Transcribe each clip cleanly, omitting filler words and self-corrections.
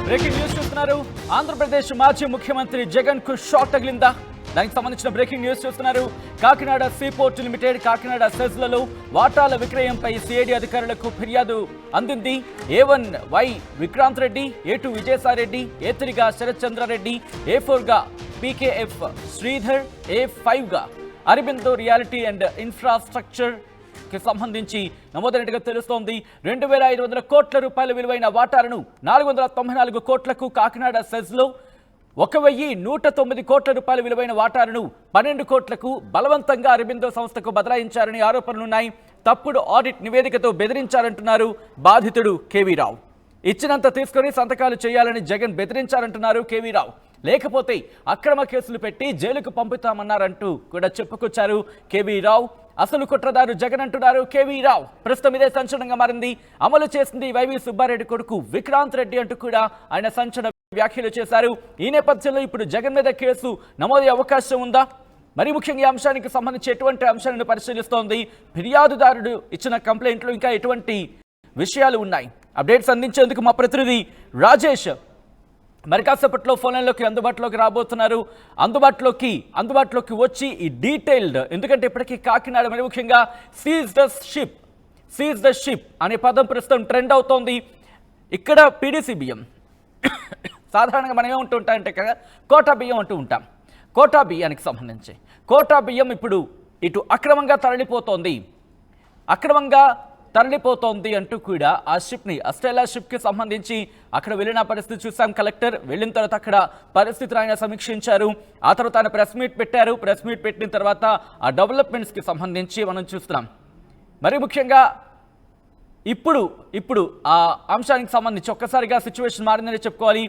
Breaking news చూస్తున్నారు. ఆంధ్రప్రదేశ్ మాజీ ముఖ్యమంత్రి జగన్ కు షాక్ తగిలిందా? దానికి సంబంధించిన బ్రేకింగ్ న్యూస్ చూస్తున్నారు. కాకినాడ సీపోర్ట్ లిమిటెడ్ కాకినాడ సెజ్లలో వాటాల విక్రయంపై సిఐడి అధికారులకు ఫిర్యాదు అందింది. A1 Y Vikrant Reddy, A2 Vijayasai Reddy, A3 గా శరత్ చంద్రారెడ్డి, A4 గా PKF శ్రీధర్, A5 గా అరబిందో రియాలిటీ అండ్ ఇన్ఫ్రాస్ట్రక్చర్ కి సంబంధించి నమోదైనట్టుగా తెలుస్తోంది. 2,500 కోట్ల రూపాయల విలువైన వాటాలను 494 కోట్లకు కాకినాడ సెజ్లో, 1,109 కోట్ల రూపాయల విలువైన వాటాలను 12 కోట్లకు బలవంతంగా అరబిందో సంస్థకు బదలాయించారని ఆరోపణలున్నాయి. తప్పుడు ఆడిట్ నివేదికతో బెదిరించారంటున్నారు బాధితుడు కేవీ రావు. ఇచ్చినంత తీసుకొని సంతకాలు చేయాలని జగన్ బెదిరించారంటున్నారు కేవీ రావు. లేకపోతే అక్రమ కేసులు పెట్టి జైలుకు పంపుతామన్నారంటూ కూడా చెప్పుకొచ్చారు కేవీ రావు. అసలు కుట్రదారు జగన్ అంటున్నారు కేవీ రావు. ప్రస్తుతం ఇదే సంచలనంగా మారింది. అమలు చేసింది వైవి సుబ్బారెడ్డి కొడుకు విక్రాంత్ రెడ్డి అంటూ కూడా ఆయన సంచలన వ్యాఖ్యలు చేశారు. ఈ నేపథ్యంలో ఇప్పుడు జగన్ మీద కేసు నమోదయ్యే అవకాశం ఉందా? మరి ముఖ్యంగా ఈ అంశానికి సంబంధించి ఎటువంటి అంశాలను పరిశీలిస్తోంది? ఫిర్యాదుదారుడు ఇచ్చిన కంప్లైంట్లో ఇంకా ఎటువంటి విషయాలు ఉన్నాయి? అప్డేట్స్ అందించేందుకు మా ప్రతినిధి రాజేష్ మరి కాసేపట్లో ఫోన్ లైన్లోకి అందుబాటులోకి రాబోతున్నారు. అందుబాటులోకి వచ్చి ఈ డీటెయిల్డ్, ఎందుకంటే ఇప్పటికీ కాకినాడ మరి ముఖ్యంగా సీజ్ ద షిప్ అనే పదం ప్రస్తుతం ట్రెండ్ అవుతోంది. ఇక్కడ పీడీసీ బియ్యం సాధారణంగా మనం ఏమంటుంటామంటే కదా కోటా బియ్యం అంటూ ఉంటాం. కోటా బియ్యానికి సంబంధించి కోటా బియ్యం ఇప్పుడు ఇటు అక్రమంగా తరలిపోతోంది అంటూ కూడా ఆ షిప్ని అస్ట్రేలియా షిప్కి సంబంధించి అక్కడ వెళ్ళిన పరిస్థితి చూసాం. కలెక్టర్ వెళ్ళిన తర్వాత అక్కడ పరిస్థితిని ఆయన సమీక్షించారు. ఆ తర్వాత ఆయన ప్రెస్ మీట్ పెట్టారు. ప్రెస్ మీట్ పెట్టిన తర్వాత ఆ డెవలప్మెంట్స్కి సంబంధించి మనం చూస్తున్నాం. మరి ముఖ్యంగా ఇప్పుడు ఆ అంశానికి సంబంధించి ఒక్కసారిగా సిచ్యువేషన్ మారిందని చెప్పుకోవాలి.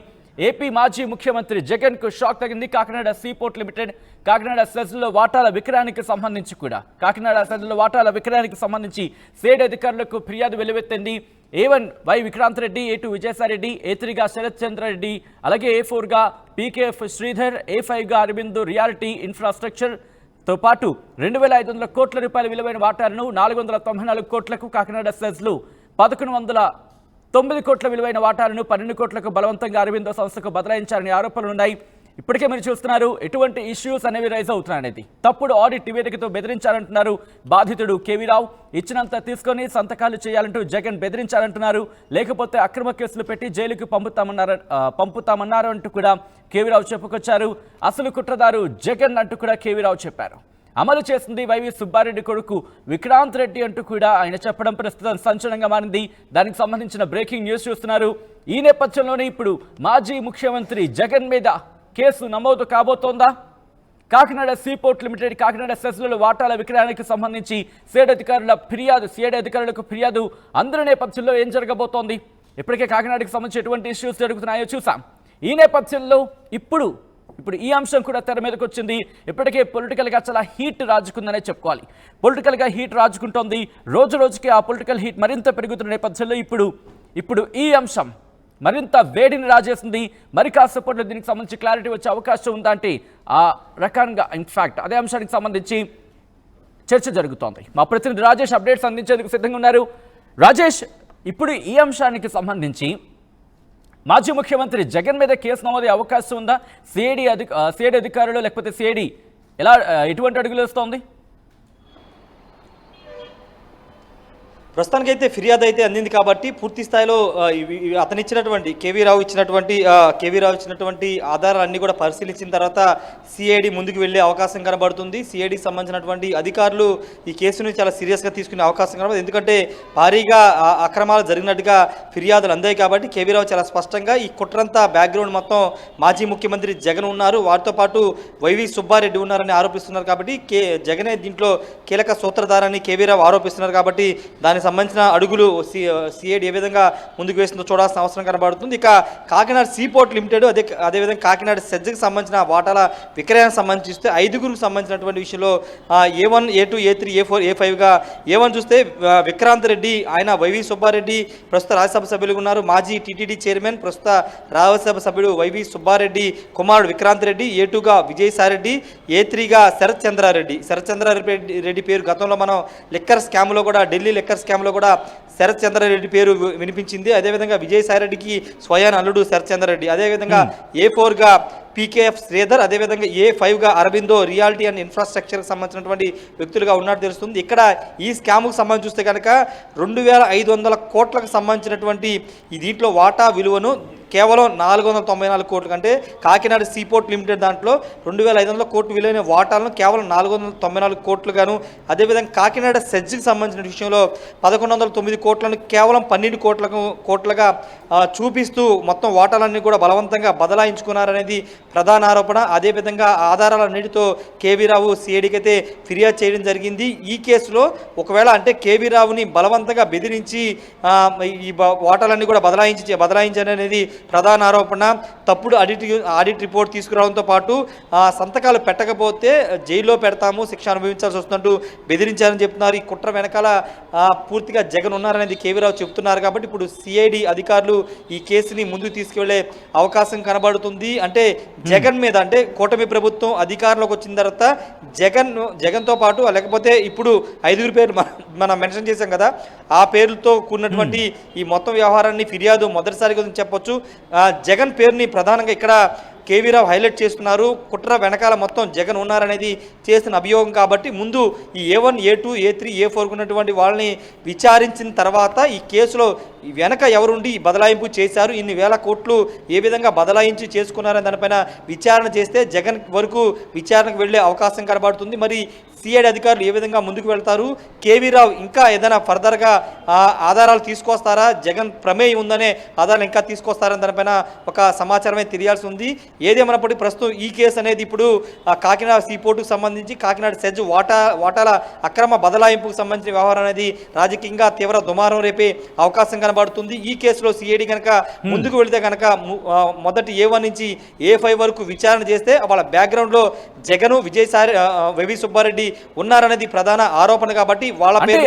ఏపీ మాజీ ముఖ్యమంత్రి జగన్ కు షాక్ తగింది. కాకినాడ సీపోర్ట్ లిమిటెడ్ కాకినాడ సెజ్లో వాటాల విక్రయానికి సంబంధించి సేడ్ అధికారులకు ఫిర్యాదు వెలువెత్తింది. A1 Y Vikrant Reddy, A2 Vijayasai Reddy, A3 గా శరత్ చంద్రారెడ్డి, అలాగే A4 గా PKF శ్రీధర్, A5 గా అరబిందో రియాలిటీ ఇన్ఫ్రాస్ట్రక్చర్ తో పాటు 2,500 కోట్ల రూపాయల విలువైన వాటాలను 494 కోట్లకు కాకినాడ సెజ్లు, 1,109 కోట్ల విలువైన వాటాలను 12 కోట్లకు బలవంతంగా అరబిందో సంస్థకు బదలాయించారని ఆరోపణలున్నాయి. ఇప్పటికే మీరు చూస్తున్నారు ఎటువంటి ఇష్యూస్ అనేవి రైజ్ అవుతున్నాయనేది. తప్పుడు ఆడిట్ నివేదికతో బెదిరించారంటున్నారు బాధితుడు కేవీ రావు. ఇచ్చినంత తీసుకొని సంతకాలు చేయాలంటూ జగన్ బెదిరించారంటున్నారు. లేకపోతే అక్రమ కేసులు పెట్టి జైలుకు పంపుతామన్నారు అంటూ కూడా కేవీ రావు చెప్పుకొచ్చారు. అసలు కుట్రదారు జగన్ అంటూ కూడా కేవీ రావు చెప్పారు. అమలు చేసింది వైవి సుబ్బారెడ్డి కొడుకు విక్రాంత్ రెడ్డి అంటూ కూడా ఆయన చెప్పడం ప్రస్తుతం సంచలనంగా మారింది. దానికి సంబంధించిన బ్రేకింగ్ న్యూస్ చూస్తున్నారు. ఈ నేపథ్యంలోనే ఇప్పుడు మాజీ ముఖ్యమంత్రి జగన్ మీద కేసు నమోదు కాబోతోందా? కాకినాడ సీపోర్ట్ లిమిటెడ్ కాకినాడ సెజ్లలో వాటాల విక్రయానికి సంబంధించి సిఐడి అధికారులకు ఫిర్యాదు అందరి నేపథ్యంలో ఏం జరగబోతోంది? ఇప్పటికే కాకినాడకి సంబంధించి ఎటువంటి ఇష్యూస్ జరుగుతున్నాయో చూసాం. ఈ నేపథ్యంలో ఇప్పుడు ఈ అంశం కూడా తెర మీదకి వచ్చింది. ఇప్పటికే పొలిటికల్గా చాలా హీట్ రాజుకుందనే చెప్పుకోవాలి. పొలిటికల్గా హీట్ రాజుకుంటోంది. రోజు రోజుకి ఆ పొలిటికల్ హీట్ మరింత పెరుగుతున్న నేపథ్యంలో ఇప్పుడు ఈ అంశం మరింత వేడిని రాజేసింది. మరి కాసేపట్లో దీనికి సంబంధించి క్లారిటీ వచ్చే అవకాశం ఉందా అంటే ఆ రకంగా ఇన్ఫ్యాక్ట్ అదే అంశానికి సంబంధించి చర్చ జరుగుతోంది. మా ప్రతినిధి రాజేష్ అప్డేట్స్ అందించేందుకు సిద్ధంగా ఉన్నారు. రాజేష్, ఇప్పుడు ఈ అంశానికి సంబంధించి మాజీ ముఖ్యమంత్రి జగన్ మీద కేసు నమోదయ్యే అవకాశం ఉందా? సిఐడి అధికారులు లేకపోతే సిఐడి ఎటువంటి అడుగులు వేస్తోంది? ప్రస్తుతానికైతే ఫిర్యాదు అయితే అందింది కాబట్టి పూర్తి స్థాయిలో అతను ఇచ్చినటువంటి కేవీ రావు ఇచ్చినటువంటి ఆధారాలన్నీ కూడా పరిశీలించిన తర్వాత సిఐడి ముందుకు వెళ్ళే అవకాశం కనబడుతుంది. సిఐడికి సంబంధించినటువంటి అధికారులు ఈ కేసుని చాలా సీరియస్గా తీసుకునే అవకాశం కనబడుతుంది. ఎందుకంటే భారీగా అక్రమాలు జరిగినట్టుగా ఫిర్యాదులు అందాయి కాబట్టి కేవీ రావు చాలా స్పష్టంగా ఈ కుట్రంతా బ్యాక్గ్రౌండ్ మొత్తం మాజీ ముఖ్యమంత్రి జగన్ ఉన్నారు, వారితో పాటు వైవి సుబ్బారెడ్డి ఉన్నారని ఆరోపిస్తున్నారు. కాబట్టి జగనే దీంట్లో కీలక సూత్రధారని కేవీ రావు ఆరోపిస్తున్నారు. కాబట్టి దానికి సంబంధించిన అడుగులు సిఐడి ఏ విధంగా ముందుకు వేసిందో చూడాల్సిన అవసరం కనబడుతుంది. ఇక కాకినాడ సీపోర్ట్ లిమిటెడ్ అదేవిధంగా కాకినాడ సెజ్కి సంబంధించిన వాటాల విక్రయానికి సంబంధించి చూస్తే 5గురికి సంబంధించినటువంటి విషయంలో A1, A2, A3, A4, A5గా A1 చూస్తే విక్రాంత్ రెడ్డి, ఆయన వైవి సుబ్బారెడ్డి ప్రస్తుత రాజ్యసభ సభ్యులుగా ఉన్నారు. మాజీ టీటీడీ చైర్మన్, ప్రస్తుత రాజ్యసభ సభ్యుడు వైవి సుబ్బారెడ్డి కుమారుడు విక్రాంత్ రెడ్డి. A2గా విజయసాయిరెడ్డి, A3గా శరత్ చంద్రారెడ్డి పేరు గతంలో మనం లిక్కర్ స్కామ్లో కూడా ఢిల్లీ లిక్కర్ స్కామ్లో కూడా శరత్ చంద్రారెడ్డి పేరు వినిపించింది. అదేవిధంగా విజయసాయిరెడ్డికి స్వయాన అల్లుడు శరత్ చంద్రారెడ్డి, అదేవిధంగా A4గా PKF శ్రీధర్, అదేవిధంగా A5గా అరబిందో రియాలిటీ అండ్ ఇన్ఫ్రాస్ట్రక్చర్కి సంబంధించినటువంటి వ్యక్తులుగా ఉన్నట్టు తెలుస్తుంది. ఇక్కడ ఈ స్కామ్కు సంబంధించి చూస్తే కనుక 2500 కోట్లకు సంబంధించినటువంటి ఈ దీంట్లో వాటా విలువను కేవలం 494 కోట్లు, అంటే కాకినాడ సీపోర్ట్ లిమిటెడ్ దాంట్లో 2500 కోట్లు విలువైన వాటాలను కేవలం 494 కోట్లుగాను, అదేవిధంగా కాకినాడ సెజ్కి సంబంధించిన విషయంలో 1109 కోట్లను కేవలం 12 కోట్లుగా చూపిస్తూ మొత్తం వాటాలన్నీ కూడా బలవంతంగా బదలాయించుకున్నారనేది ప్రధాన ఆరోపణ. అదేవిధంగా ఆధారాలన్నిటితో కేవీ రావు సిఐడికి అయితే ఫిర్యాదు చేయడం జరిగింది. ఈ కేసులో ఒకవేళ అంటే కేవీ రావుని బలవంతంగా బెదిరించి ఈ వాటాలన్నీ కూడా బదలాయించారనేది ప్రధాన ఆరోపణ. తప్పుడు ఆడిట్ రిపోర్ట్ తీసుకురావడంతో పాటు సంతకాలు పెట్టకపోతే జైల్లో పెడతాము, శిక్ష అనుభవించాల్సి వస్తున్నట్టు బెదిరించారని చెప్తున్నారు. ఈ కుట్ర వెనకాల పూర్తిగా జగన్ ఉన్నారనేది కేవీ రావు చెప్తున్నారు. కాబట్టి ఇప్పుడు సిఐడి అధికారులు ఈ కేసుని ముందుకు తీసుకువెళ్లే అవకాశం కనబడుతుంది. అంటే జగన్ మీద, అంటే కూటమి ప్రభుత్వం అధికారంలోకి వచ్చిన తర్వాత జగన్తో పాటు లేకపోతే ఇప్పుడు 5 పేరు మనం మెన్షన్ చేశాం కదా, ఆ పేర్లతో కూడినటువంటి ఈ మొత్తం వ్యవహారాన్ని ఫిర్యాదు మొదటిసారిగా చెప్పొచ్చు. జగన్ పేరుని ప్రధానంగా ఇక్కడ కేవీ రావు హైలైట్ చేస్తున్నారు. కుట్ర వెనకాల మొత్తం జగన్ ఉన్నారనేది చేసిన అభియోగం. కాబట్టి ముందు ఈ A1, A2, A3, A4 ఉన్నటువంటి వాళ్ళని విచారించిన తర్వాత ఈ కేసులో వెనక ఎవరుండి ఈ బదలాయింపు చేశారు, ఇన్ని వేల కోట్లు ఏ విధంగా బదలాయించి చేసుకున్నారని దానిపైన విచారణ చేస్తే జగన్ వరకు విచారణకు వెళ్ళే అవకాశం కనబడుతుంది. మరి సిఐడి అధికారులు ఏ విధంగా ముందుకు వెళ్తారు, కేవీ రావు ఇంకా ఏదైనా ఫర్దర్గా ఆధారాలు తీసుకొస్తారా, జగన్ ప్రమేయం ఉందనే ఆధారాలు ఇంకా తీసుకొస్తారని దానిపైన ఒక సమాచారమే తెలియాల్సి ఉంది. ఏదేమన్నప్పటికీ ప్రస్తుతం ఈ కేసు అనేది ఇప్పుడు కాకినాడ సీపోర్టుకు సంబంధించి కాకినాడ సెజ్ వాటాల అక్రమ బదలాయింపుకు సంబంధించిన వ్యవహారం అనేది రాజకీయంగా తీవ్ర దుమారం రేపే అవకాశం కనబడుతుంది. ఈ కేసులో సిఐడి కనుక ముందుకు వెళితే కనుక మొదటి A1 నుంచి A5 వరకు విచారణ చేస్తే వాళ్ళ బ్యాక్గ్రౌండ్లో జగను, విజయసాయి, వైవి సుబ్బారెడ్డి ఉన్నారనేది ప్రధాన ఆరోపణ. కాబట్టి వాళ్ళ పేరు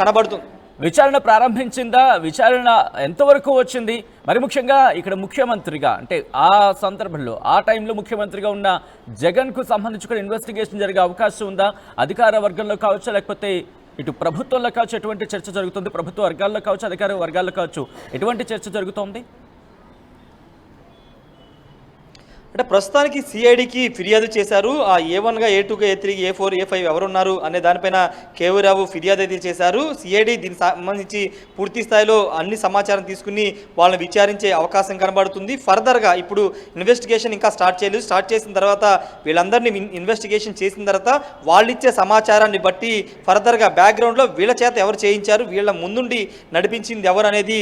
కనబడుతుంది. విచారణ ప్రారంభించిందా, విచారణ ఎంతవరకు వచ్చింది, మరి ముఖ్యంగా ఇక్కడ ముఖ్యమంత్రిగా అంటే ఆ సందర్భంలో ఆ టైంలో ముఖ్యమంత్రిగా ఉన్న జగన్కు సంబంధించి కూడా ఇన్వెస్టిగేషన్ జరిగే అవకాశం ఉందా, అధికార వర్గంలో కావచ్చు లేకపోతే ఇటు ప్రభుత్వంలో కావచ్చు ఎటువంటి చర్చ జరుగుతుంది, ప్రభుత్వ వర్గాల్లో కావచ్చు అధికార వర్గాల్లో కావచ్చు ఎటువంటి చర్చ జరుగుతోంది? అంటే ప్రస్తుతానికి సిఐడికి ఫిర్యాదు చేశారు. ఆ A1గా, A2గా, A3, A4, A5 ఎవరున్నారు అనే దానిపైన కేవీ రావు ఫిర్యాదు అయితే చేశారు. సిఐడి దీనికి సంబంధించి పూర్తి స్థాయిలో అన్ని సమాచారం తీసుకుని వాళ్ళని విచారించే అవకాశం కనబడుతుంది. ఫర్దర్గా ఇప్పుడు ఇన్వెస్టిగేషన్ ఇంకా స్టార్ట్ చేయలేదు. స్టార్ట్ చేసిన తర్వాత వీళ్ళందరినీ ఇన్వెస్టిగేషన్ చేసిన తర్వాత వాళ్ళు ఇచ్చే సమాచారాన్ని బట్టి ఫర్దర్గా బ్యాక్గ్రౌండ్లో వీళ్ళ చేత ఎవరు చేయించారు, వీళ్ళ ముందుండి నడిపించింది ఎవరు అనేది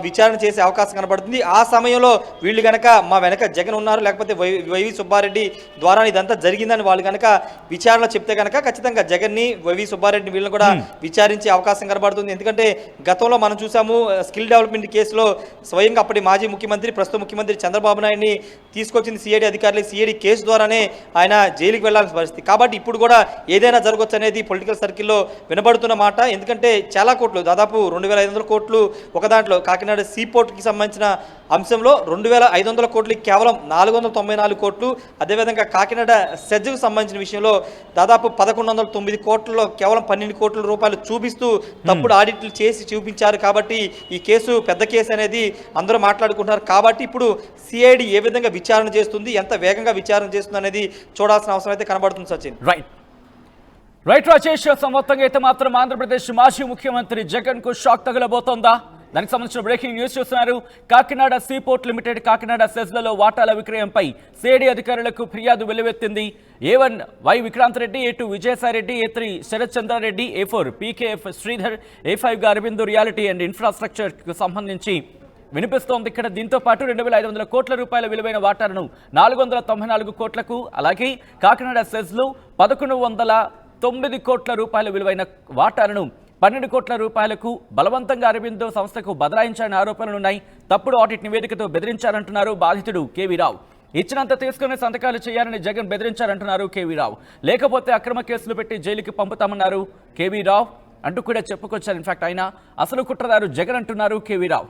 విచారణ చేసే అవకాశం కనబడుతుంది. ఆ సమయంలో వీళ్ళు కనుక మా వెనక జగన్ ఉన్నారు లేకపోతే వైవి సుబ్బారెడ్డి ద్వారా ఇదంతా జరిగిందని వాళ్ళు కనుక విచారణ చెప్తే కనుక ఖచ్చితంగా జగన్ని, వైవి సుబ్బారెడ్డిని వీళ్ళని కూడా విచారించే అవకాశం కనబడుతుంది. ఎందుకంటే గతంలో మనం చూసాము స్కిల్ డెవలప్మెంట్ కేసులో స్వయంగా అప్పటి మాజీ ముఖ్యమంత్రి, ప్రస్తుత ముఖ్యమంత్రి చంద్రబాబు నాయుడిని తీసుకొచ్చింది సిఐడి అధికారులు. సిఐడి కేసు ద్వారానే ఆయన జైలుకి వెళ్లాల్సిన పరిస్థితి. కాబట్టి ఇప్పుడు కూడా ఏదైనా జరగవచ్చు అనేది పొలిటికల్ సర్కిల్లో వినబడుతున్న మాట. ఎందుకంటే చాలా కోట్లు, దాదాపు 2500 కోట్లు ఒక దాంట్లో కాకినాడ సీపోర్ట్కి సంబంధించిన అంశంలో 2500 కోట్లు కేవలం 494 కోట్లు, అదేవిధంగా కాకినాడ సెజ్కు సంబంధించిన విషయంలో దాదాపు 1109 కోట్లలో కేవలం 12 కోట్ల రూపాయలు చూపిస్తూ తప్పుడు ఆడిట్లు చేసి చూపించారు. కాబట్టి ఈ కేసు పెద్ద కేసు అనేది అందరూ మాట్లాడుకుంటున్నారు. కాబట్టి ఇప్పుడు సిఐడి ఏ విధంగా విచారణ చేస్తుంది, ఎంత వేగంగా విచారణ చేస్తుంది అనేది చూడాల్సిన అవసరం అయితే కనబడుతుంది. సచిన్ రైట్ రాజేష్, మొత్తంగా అయితే మాత్రం ఆంధ్రప్రదేశ్ మాజీ ముఖ్యమంత్రి జగన్ కు షాక్ తగలబోతోందా? దానికి సంబంధించిన బ్రేకింగ్ న్యూస్ చూస్తున్నారు. కాకినాడ సీపోర్ట్ లిమిటెడ్ కాకినాడ సెజ్లలో వాటాల విక్రయంపై సిఐడి అధికారులకు ఫిర్యాదు వెలువెత్తింది. A1 Y Vikrant Reddy, A2 Vijayasai Reddy, A3 Sarath Chandra Reddy, A4 PKF Sridhar, A5 Aurobindo reality and infrastructure కు సంబంధించి వినిపిస్తోంది. ఇక్కడ దీంతో పాటు 2500 కోట్ల రూపాయల విలువైన వాటాలను 494 కోట్లకు, అలాగే కాకినాడ సెజ్లో 1109 కోట్ల రూపాయల విలువైన వాటాలను 12 కోట్ల రూపాయలకు బలవంతంగా అరబిందో సంస్థకు బదలాయించారనే ఆరోపణలున్నాయి. తప్పుడు ఆడిట్ నివేదికతో బెదిరించారంటున్నారు బాధితుడు కేవీ రావు. ఇచ్చినంత తీసుకుని సంతకాలు చేయాలని జగన్ బెదిరించారంటున్నారు కేవీ రావు. లేకపోతే అక్రమ కేసులు పెట్టి జైలుకి పంపుతామన్నారు కేవీ రావు అంటూ కూడా చెప్పుకొచ్చారు. ఇన్ఫాక్ట్ ఆయన అసలు కుట్రదారు జగన్ అంటున్నారు కేవీ రావు.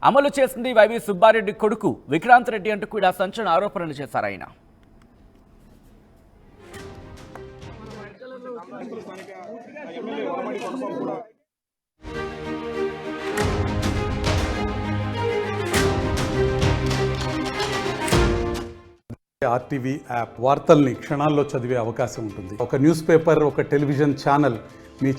అమలు చేసింది వైవి సుబ్బారెడ్డి కొడుకు విక్రాంత్ రెడ్డి అంటూ కూడా సంచలన ఆరోపణలు చేశారు ఆయన. ఆర్టీవీ యాప్ వార్తల్ని క్షణాల్లో చదివే అవకాశం ఉంటుంది. ఒక న్యూస్ పేపర్, ఒక టెలివిజన్ ఛానల్ మీ